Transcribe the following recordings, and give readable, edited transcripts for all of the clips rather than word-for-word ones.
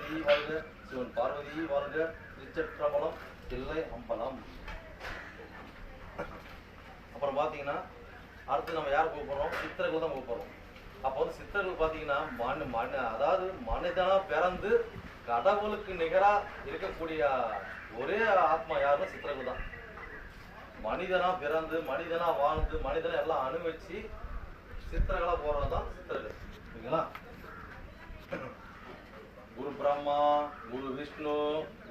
பார்வதி வாழ்க, சிவன் பார்வதி வாழ்க, திருச்சிற்றம்பலம், தில்லை அம்பலம். அப்புறம் பார்த்தீங்கன்னா அடுத்து நம்ம யார் போக போகிறோம்? சித்தர்கள் தான் போக போகிறோம். அப்போ வந்து சித்தர்கள் பார்த்தீங்கன்னா அதாவது மனிதனாக பிறந்து கடவுளுக்கு நிகராக இருக்கக்கூடிய ஒரே ஆத்மா யாருன்னா சித்தர்கள் தான். மனிதனாக பிறந்து மனிதனாக வாழ்ந்து மனிதனை எல்லாம் அனுபவிச்சு சித்தர்களாக போகிறது தான் சித்தர்கள். ஓகேங்களா? குரு பிரம்மா, குரு விஷ்ணு,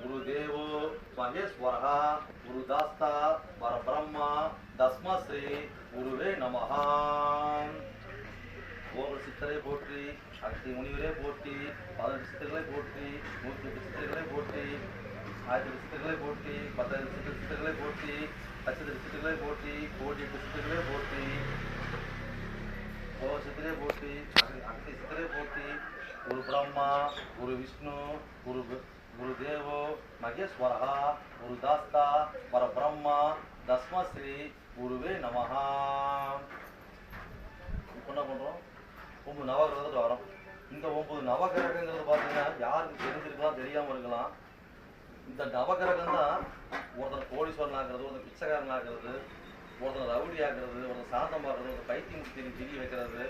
குரு தேவோ மகேஸ்வரா, குரு தாஸ்தா பரபிரம்மா தஸ்மா ஸ்ரீ குருவே நமஹா. ஓவர் சித்தரை போற்றி, அக்தி முனிவரே போற்றி, 18 சித்தர்களை போற்றி, 108 சித்தர்களை போற்றி, 1000 சித்தர்களை போற்றி, 10,000 சித்தர்களை போற்றி, 1,00,000 சித்தர்களை போற்றி, 1,08 சித்தர்களை போற்றி, ஓவர் சித்தரே போற்றி, அக்தி சித்தரை போற்றி, குரு பிரம்மா, குரு விஷ்ணு, குரு தேவோ மகேஸ்வரா, குரு தாஸ்தா பரபிரம்மா தஸ்மா ஸ்ரீ குருவே நமஹா. இப்போ என்ன பண்ணுறோம்? 9 நவகிரகத்தில் வரோம். இந்த 9 நவகிரகங்கிறது பார்த்தீங்கன்னா யாருக்கு தெரிஞ்சிருக்கலாம், தெரியாமல் இருக்கலாம். இந்த நவகிரகம் தான் ஒருத்தர் கோடீஸ்வரன் ஆகிறது, ஒருத்தர் பிச்சைக்காரன் ஆகிறது, ஒருத்தர் ரவுடி ஆகிறது, ஒருத்தர் சாந்தம் ஆகிறது, ஒருத்தர் பைத்தியம் திரி வைக்கிறது.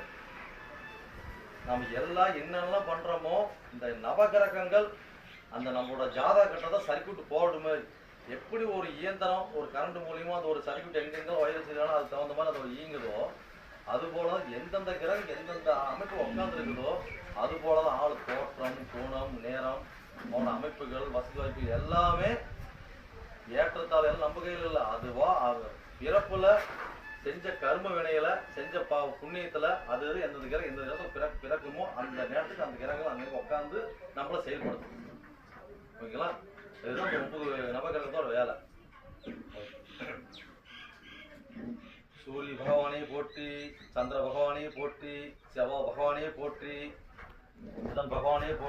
நம்ம எல்லாம் என்னென்னலாம் பண்ணுறோமோ இந்த நவகிரகங்கள் அந்த நம்மளோட ஜாதக கட்டத்தை சர்க்கியூட் போடுமே. எப்படி ஒரு இயந்திரம் ஒரு கரண்ட் மூலியமாக அந்த ஒரு சர்க்கியூட் எங்கெங்கே வயர் வச்சுருக்கானோ அதுக்கு தகுந்த மாதிரி அதோட இயங்குதோ, அதுபோல எந்தெந்த கிரகம் எந்தெந்த அமைப்பு உட்காந்துருக்குதோ அதுபோல தான் ஆள் தோற்றம், கோணம், நேரம் போன்ற அமைப்புகள், வசதி வாய்ப்பு எல்லாமே ஏற்றத்தால் எல்லாம் நம்ம கையில் இல்லை. அதுவா பிறப்புல செஞ்ச கர்ம வினையில செஞ்ச புண்ணியத்துல அது எந்தெந்த கிரகம் எந்த நேரத்தில் பிறக்குமோ அந்த நேரத்துக்கு அந்த கிரகங்கள் அங்கே உட்காந்து நம்மள செயல்படுத்தும். ஓகேங்களா? இதுதான் 9 நவகிரகத்தோட வேலை. சூரிய பகவானே போற்றி, சந்திர பகவானே போற்றி, செவ்வாய் பகவானே போற்றி, புதன் பகவானே போற்றி.